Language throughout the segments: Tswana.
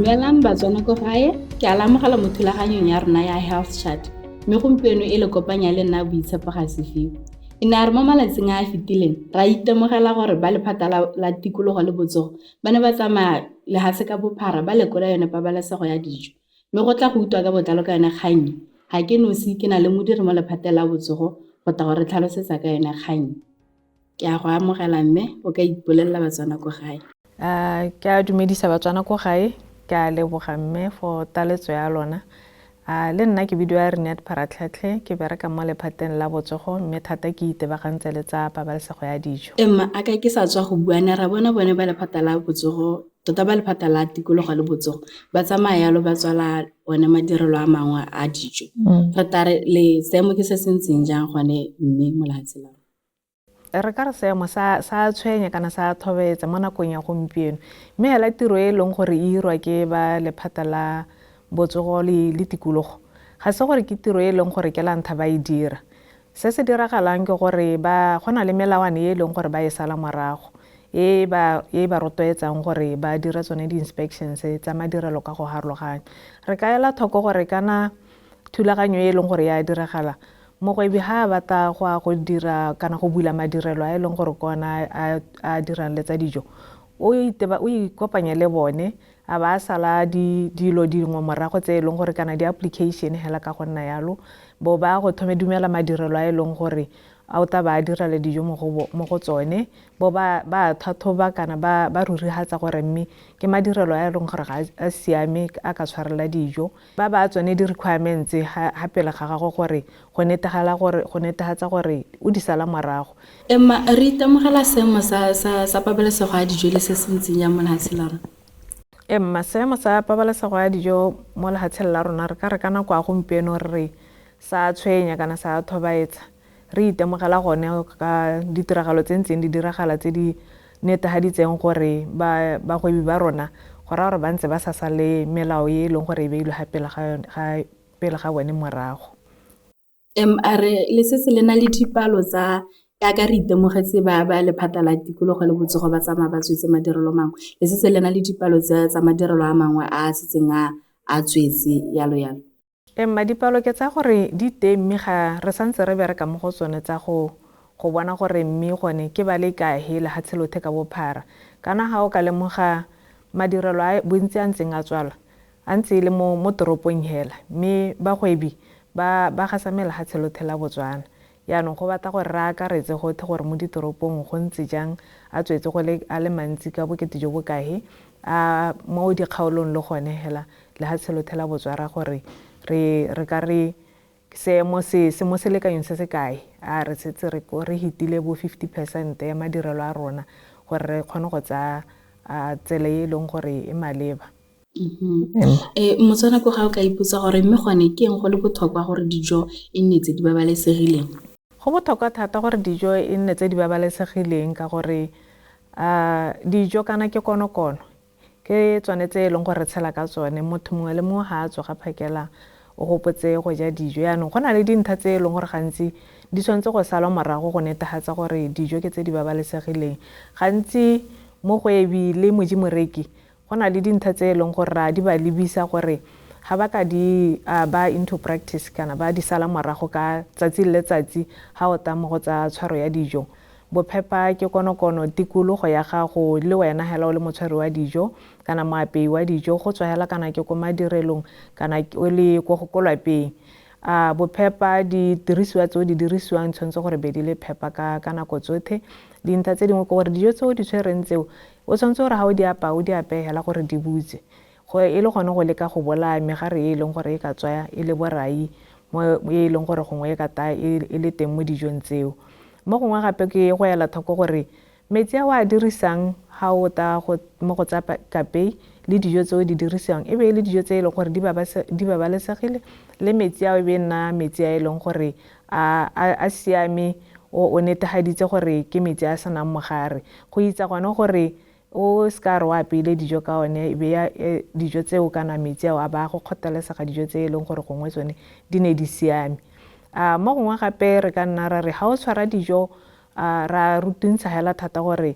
Dumelang batswana ko gae, ke a lamogela mo thulaganyong ya rona ya Health Chat. Mme gompieno e le kopanya le nna Boitshepo Sefiwe. E ne a re mo malatsing a fetileng ra itemogela gore ba lephata la tikologo le botsogo ba ne ba tsamaya lehatshe ka bophara ba lekola yone pabalesego ya dijo. Mme go tla go utlwa ka botlalo ka yone kgang ga ke nosi ke na le modiri mo lephateng la botsogo go tla gore tlhalosetsa ka yone kgang. Ke a go amogela mme o ka ipolelela batswana ko gae. Ke a dumedisa batswana ko gae, ke a leboga mme for taletso ya lona. Le nna ke bidio ya Renate Paratlhatlhe, ke bereka mo lephateng la botsogo mme thata ke itebagantse le tsa pabalesego ya dijo. Emma a ka ke sa tswa go bua ne ra bona bone ba lephata la botsogo tota ba lephata la tikologo le botsogo ba tsamaya yalo ba tswala one madirelo a mangwe a dijo. Re tare le seemo ke se sentseng jang gone mme molatsi la re ka re seemo sa tshwenya kana sa thobetsa mo nakong ya gompieno mme hela tiro e leng gore e irwa ke ba lephata la botsogo le tikologo ga se gore ke tiro e leng gore ke la ntha ba e dira. Se se diragalang ke gore ba gona le melawana e leng gore ba e sala morago e ba rotloetsang gore ba dira tsone di-inspections tsa madirelo ka go harologanya. Re ka ela thoko gore kana thulaganyo e leng gore ya diragala mogwebi ha batla go dira kana go bula madirelo a e leng gore kona a dirang le tsa dijo o ikopanya le bone a ba sala dilo dingwe morago tse e leng gore kana di-application hela ka go nna yalo bo ba go thome dumela madirelo a e leng gore a o ta ba dira le dijo mo go tsone bo ba thathoba kana ba rurihatsa gore mme ke madirelo a e leng gore a siame a ka tshwarela dijo ba tsone di-requirements ha pele ga gago gore go netefatsa gore o di sala morago. Emma re itemogela seemo sa pabalesego ya dijo le se se ntseng ya mo lehatsheng la rona. Emma seemo sa pabalesego ya dijo mo lehatsheng la rona re ka re kana kwa gompieno re sa tshwenya kana sa thobaetsa re itemogela gone ka ditiragalo tse ntseng di diragala tse di netehaditseng gore bagwebi ba rona go ra gore ba ntse ba sa sale melao e leng gore e beilwe pele ga bone morago. Re le se le na le dipalo tsa ka re itemogetse ba lephata la tikologo le botsogo ba tsamaya ba tswetse madirelo mangwe le se le na le dipalo tsa madirelo a mangwe a setseng a tswetse yalo. Emma dipalo ke tsa gore di teng mme ga re santse re bereka mo go tsone tsa go bona gore mme gone ke ba le ka hela ha tselothe ka bophara kana ha o ka lemoga madirelo a bontsi a ntseng a tswala a ntse le mo toropong hela mme bagwebi ba gasamela ha tselothe la Botswana yaanong go batla gore re akaretse gothe gore mo ditoropong go ntse jang a tswetse go a le mantsi ka bokete jo bokae mo dikgaolong le gone hela le ha tselothe la Botswana gore re ka re seemo se mo selekanyong se se kae re setse re hitile bo 50% ya madirelo a rona gore re kgone go tsaya tsela e leng gore e maleba. Motswana ko ga o ka ipotsa gore mme gone ke eng go le botlhokwa gore dijo e nne tse di babalesegileng? Go botlhokwa thata gore dijo e nne tse di babalesegileng ka gore dijo kana ke konokono ke tsone tse e leng gore re tshela ka tsone motho mongwe le mongwe ga a tsoga phakela o gopotse go ja dijo yaanong go na le dintlha tse e leng gore gantsi di tshwanetse go salwa morago go netefatsa gore dijo ke tse di babalesegileng. Gantsi mogwebi le moreki go na le dintlha tse e leng gore di ba lebisa gore ga ba ka di ba into practice kana ba di sala morago ka tsatsi le letsatsi ga o ta mo go tsa tshwaro ya dijo. Bophepa ke konokono tikologo ya gago le wena hela o le motshwari wa dijo kana moapei wa dijo go tswa hela kana ke ko madirelong kana o le ko lapeng. Bophepa didirisiwa tse o di dirisiwang tshwanetse gore be di le phepa ka nako tsotlhe. Dintlha tse dingwe ke gore dijo tse o di tshwereng tseo o tshwanetse gore ga o di apaya o di apeye hela gore di butse go e le gone go leka go bolaya megare e leng gore e ka tswaya e le borai mo e leng gore gongwe e ka taya e le teng mo dijong tseo. Mo gongwe gape ke go ela thoko gore metsi a o a dirisang ga o ta mo go tsa kapei le dijo tse o di dirisang e be le dijo tse e leng gore di babalesegile le metsi a e be nna metsi a e leng gore a siame o netehaditse gore ke metsi a senang mogare go itsa gone gore o ska re wa apeile dijo ka one e be dijo tseo kana metsi ao a ba go kgothalesega dijo tse e leng gore gongwe tsone di ne di siame. Mo gongwe gape re ka nna ra re ga o tshwara dijo ra rutuntsha hela thata gore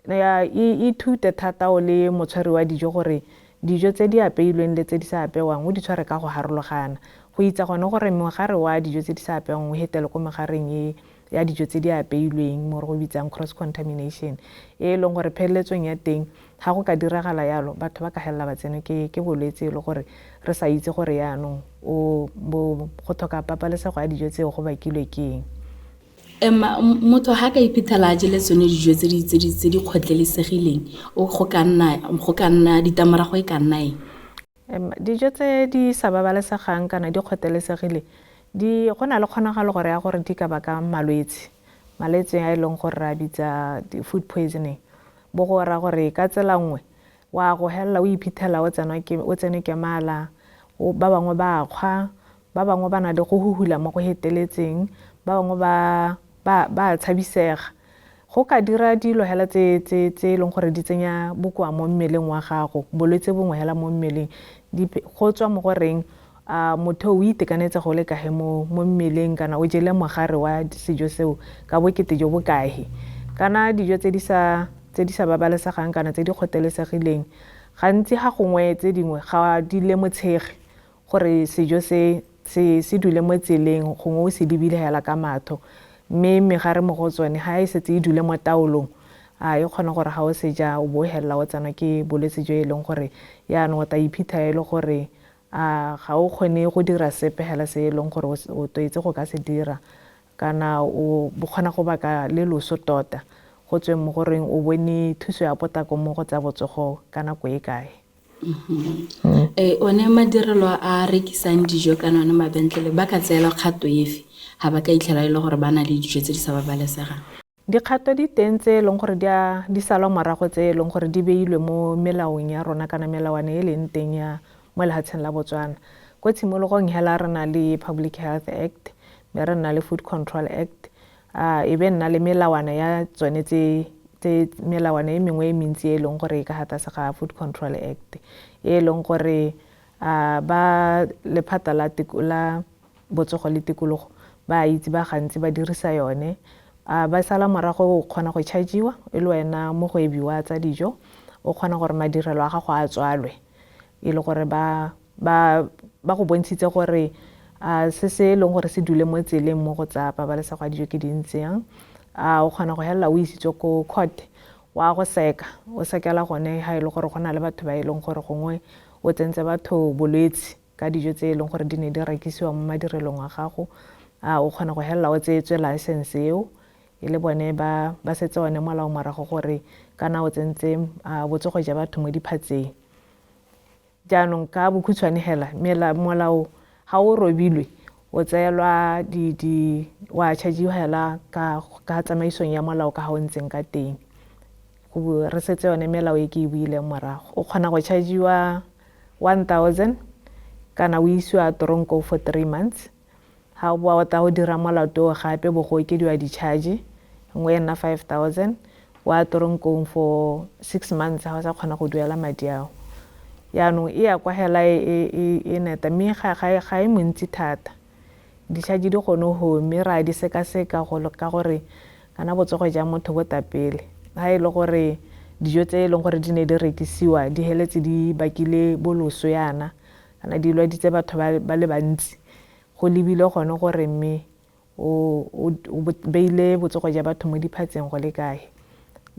ithute thata o le motshwari wa dijo gore dijo tse di apeilweng le tse di sa apewang o di tshware ka go harologana go itse gone gore mogare wa dijo tse di sa apewang o hetele ko mogareng ya dijo tse di apeilweng mo re go bitsang cross contamination e leng gore pheleletsong ya teng ga go ka diragala yalo batho ba ka helela ba tsene ke bolwetse e le gore re sa itse gore yaanong go tlhoka pabalesego ya dijo tseo go bakilwe ke eng. Motho ha ka iphitlhela a jele tsone dijo tse di kgotlhelesegileng go ka nna ditlamorago e ka nna eng? Dijo tse di sa babalesegang kana di kgotlhelesegile go na le kgonagalo gore ya gore di ka baka malwetse a e leng gore ra bitsa food poisoning bo go ra gore ka tsela nngwe wa go helela o iphitlhela o tsene ke mala ba bangwe ba kgwa ba bangwe ba na le go huhula mo go heteletseng ba bangwe ba tshabisega go ka dira dilo hela tse leng gore di tsenya bokoa mo mmeleng wa gago bolwetse bongwe hela mo mmeleng go tswa mo goreng motho o itekanetse go le kae mo mmeleng kana o jele mogare wa sejo seo ka bokete jo bokae kana dijo tse di sa babalesegang kana tse di kgotlhelesegileng gantsi ga gongwe tse dingwe ga di lemotshege gore sejo se dule mo tseleng gongwe o se lebile hela ka matho mme megare mo go tsone ga e setse e dule mo taolong e kgona gore ga o seja o bo helela o tsena ke bolwetse jo e leng gore yaanong o ta iphitlha e le gore ga o kgone go dira sepe hela se e leng gore o toetse go ka se dira kana o kgona go baka le loso tota go tsweng mo goreng o bone thuso ya potako mo go tsa botsogo ka nako e kae. One madirelo a rekisang dijo kana one mabentlele ba ka tseela kgato efe ga ba ka itlhela e le gore ba na le dijo tse di sa babalesegang? Dikgato di teng tse e leng gore di salwa morago tse e leng gore di beilwe mo melaong ya rona kana melawana e leng teng ya mo lehatsheng la Botswana. Ko tshimologong hela re na le Public Health Act mme re na le Food Control Act e be nna le melawana ya tsone melawana e mengwe e mentsi e leng gore e ka gatase ga Food Control Act e leng gore ba lephata la botsogo le tikologo ba itse ba gantsi ba dirisa yone ba sala morago o kgona go charge-iwa e le wena mogwebi wa tsa dijo o kgona gore madirelo a gago a tswalwe e le gore ba go bontshitse gore se leng gore se dule mo tseleng mo go tsa pabalesego ya dijo ke dintsi yang o kgona go helela o isitswe ko court wa go o sekela gone ha e le gore go na le batho ba e leng gore gongwe o tsentse batho bolwetse ka dijo tse e leng gore di ne di rekisiwa mo madirelong a gago o kgona go helela o tsetswe license eo e le bone ba setse one molao morago gore kana o tsentse botsogo ja batho mo diphatseng jaanong ka bokhutshwane hela molao ga o robilwe o tseelwa wa charge-iwa hela ka tsamaisong ya molao ka ga o ntseng ka teng re setse yone melao e ke e buileng morago o kgona go charge-iwa 1,000 kana o isiwa toronko for 3 months ha o boa o ta go dira molato gape bo go okediwa di-charge nngwe e nna 5,000 wa toronkong for 6 months ha o sa kgona go duela madi ao yaanong e ya kwa hela e neta mme ga e montsi thata di-charge di kgone go mme ra di sekaseka ka gore kana botsogo ja motho bo tapele ha e le gore dijo tse e leng gore di ne di rekisiwa di heletse di bakile boloso yana kana di lwaditse batho ba le bantsi go lebile gone gore mme o beile botsogo ja batho mo diphatseng go le kae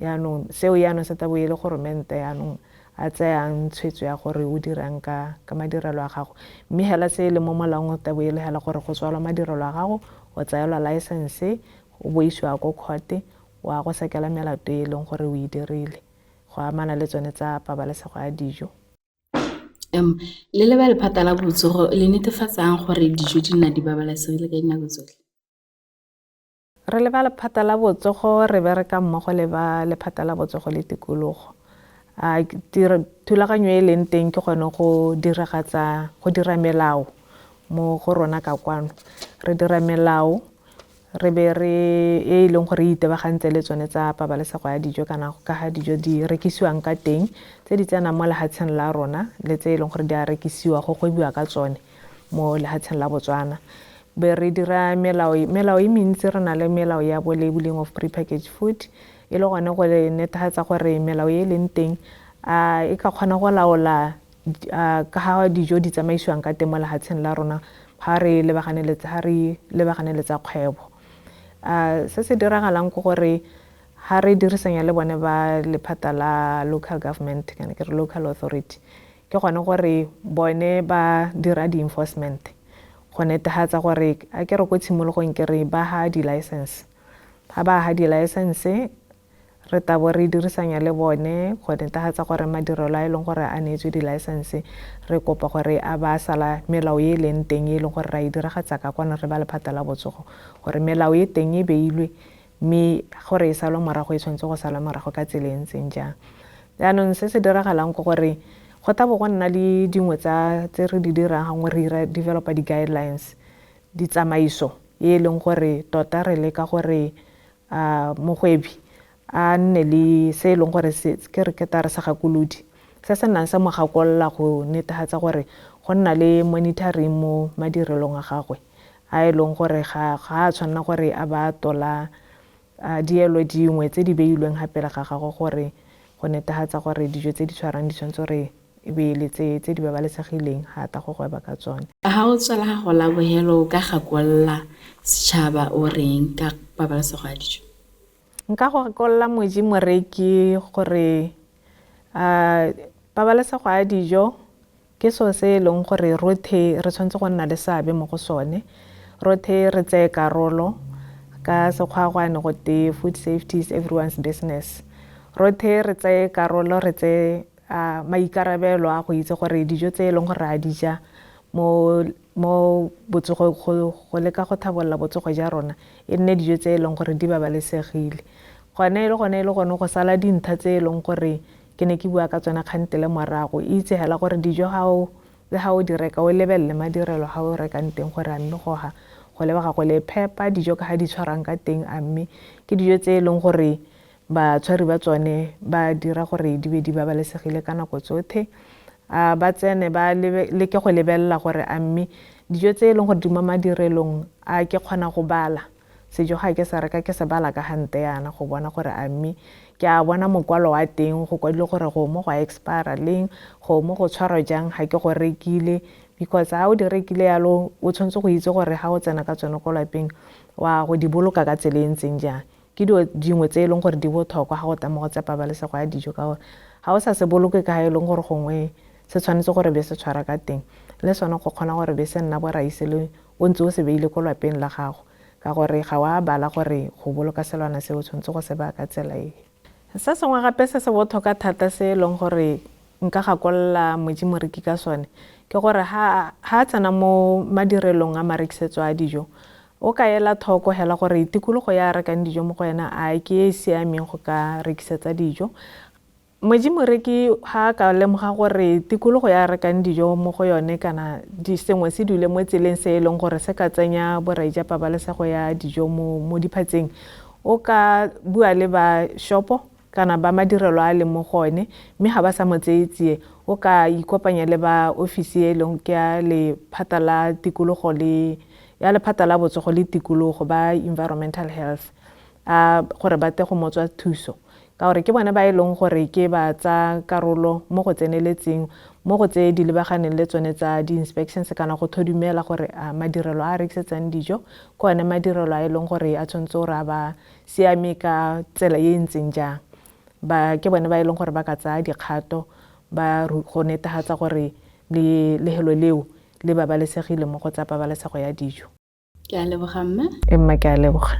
yaanong seo yaanong se tabo e le goromente yaanong a tsayang tshwetso ya gore o dirang ka madirelo a gago mme hela se le mo molaong o tabo e le hela gore go tswalwa madirelo a gago o tsayelwa license o bo isiwa ko court wa go sekela melato e leng gore o e dirile go amana le tsone tsa pabalesego ya dijo. Le le ba lephata la botsogo le netefatsang gore dijo di nna di babalesegile ka dinako tsotlhe? Re le ba lephata la botsogo re bereka mmogo le ba lephata la botsogo le tikologo thulaganyo e leng teng ke gone go dira melao mo go rona ka kwano re dira melao re be e leng gore itebagantse le tsone tsa pabalesego ya dijo kana ka ga dijo di rekisiwang ka teng tse di tsena mo lehatsheng la rona le tse e leng gore di a rekisiwa go gwebiwa ka tsone mo lehatsheng la Botswana be re dira melao e mentsi re na le melao ya bo labeling of prepackaged food e le gone go netefatsa gore melao e leng teng e ka kgona go laola ka ha dijo di tsamaisiwang ka teng mo lehatsheng la rona ha re lebagane le tsa kgwebo. Se se diragalang ke gore ha re dirisanya le bone ba lephata la local government kana ke re local authority ke gone gore bone ba dira di-enforcement go netefatsa gore a ke re ko tshimologong ke re ba ha di-license. Ha ba ha di-license re tabo re dirisanya le bone go netefatsa gore madirelo a e leng gore a neetswe di-license re kopa gore a ba sala melao e leng teng e leng gore ra e diragatsa ka kwana re ba lephata la botsogo gore melao e teng e beilwe mme gore e salwa morago e tshwanetse go salwa morago ka tsela e ntseng jang. Jaanong se se diragalang ke gore go tabo go nna le dingwe tse re di dirang gangwe re developa di-guidelines ditsamaiso e leng gore tota re leka gore mogwebi a nne le se e leng gore ke re ketare sa gakolodi se se nnang sa mo gakolola go netefatsa gore go nna le monitoring mo madirelong a gagwe a e leng gore ga a tshwanela gore a ba tola dielo dingwe tse di beilweng gape ga gagwe gore go netefatsa gore dijo tse di tshwarang di tshwanetse gore e be le tse di babalesegileng ga ta go gweba ka tsone. Ha o tswela ga go la bohelo ka gakolola setšhaba o reng ka pabalesego ya dijo? Nka go gakolola Moji Moreki gore pabalesego ya dijo ke so se e leng gore rothe re tshwanetse go nna le seabe mo go sone. Rothe re tseye karolo ka sekgwagwane go te food safety is everyone's business. Rothe re tseye karolo re tseye maikarabelo a go itse gore dijo tse e leng gore a di ja mo botsogo go leka go tlhabolola botsogo ja rona e nne dijo tse e leng gore di babalesegile. Gone e le gone go sala dintlha tse e leng gore ke ne ke bua ka tsona kgantele morago itse hela gore dijo ha o di reka o lebelele madirelo ha o rekang teng gore a mme go lebega go le phepa dijo ka ha di tshwarang ka teng a mme ke dijo tse e leng gore batshwari ba tsone ba dira gore di be di babalesegile ka nako tsotlhe. Ba tsene ba leke go lebelela gore a mme dijo tse e leng gore di mo madirelong a ke kgona go bala sejo ga ke se reka ke se bala ka hante yana go bona gore a mme ke a bona mokwalo wa teng go kwadile gore go mo go expire leng go mo go tshwarwa jang ga ke go rekile because ha o di rekile yalo o tshwanetse go itse gore ha o tsena ka tsone ko lapeng wa go di boloka ka tsela e ntseng jang. Ke dingwe tse e leng gore di botlhokwa ga go tama go tsa pabalesego ya dijo ka gore ha o sa se boloke ka e leng gore gongwe se tshwanetse gore be se tshwara ka teng le sone go kgona gore be se nna boraise le o ntse o se beile ko lapeng la gago ka gore ga wa bala gore go boloka selwana se o tshwanetse go se baya ka tsela e. Se sengwe gape se se botlhokwa thata se e leng gore nka gakolola Moji Moreki ka sone ke gore ha tsena mo madirelong a marekisetso a dijo o ka ela thoko hela gore tikologo ya rekang dijo mo go yena a ke e siameng go ka rekisetsa dijo. Moji Moreki ha ka lemoga gore tikologo ya rekang dijo mo go yone kana di sengwe se dule mo tseleng se e leng gore se ka tsenya borai ja pabalesego ya dijo mo diphatseng o ka bua le ba shopo kana ba madirelo a le mo gone mme ga ba sa mo tseetsie o ka ikopanya le ba ofisi e leng ke ya lephata la tikologo ya lephata la botsogo le tikologo ba environmental health gore ba te go motswa thuso ka gore ke bone ba e leng gore ke ba tsa karolo mo go tseneletseng mo go tse di lebaganeng le tsone tsa di-inspections kana go thodumela gore madirelo a rekisetsang dijo ke one madirelo a e leng gore a tshwanetse gore a ba siame ka tsela e ntseng jang. Ke bone ba e leng gore ba ka tsaya dikgato ba go netefatsa gore lehelo leo le babalesegile mo go tsa pabalesego ya dijo. Ke a leboga mme. Emma ke a leboga.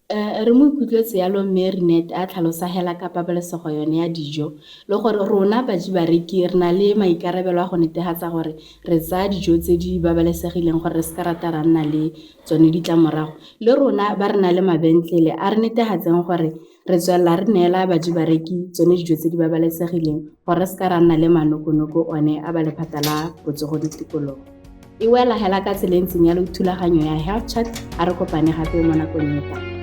Re mo ikutlwetse yalo mme Rinette a tlhalosa hela ka pabalesego yone ya dijo le gore rona baji bareki re na le maikarabelo a go netefatsa gore re tsaya dijo tse di babalesegileng gore re se ka rata ra nna le tsone ditlamorago le rona ba re na le mabentlele a re netefatseng gore re tswelela re neela baji bareki tsone dijo tse di babalesegileng gore re se ka ra nna le manokonoko one a ba lephata la botsogo le tikologo. E wela hela ka tsela e ntseng ya thulaganyo ya Health Chat a re kopane gape mo nakong e tlang.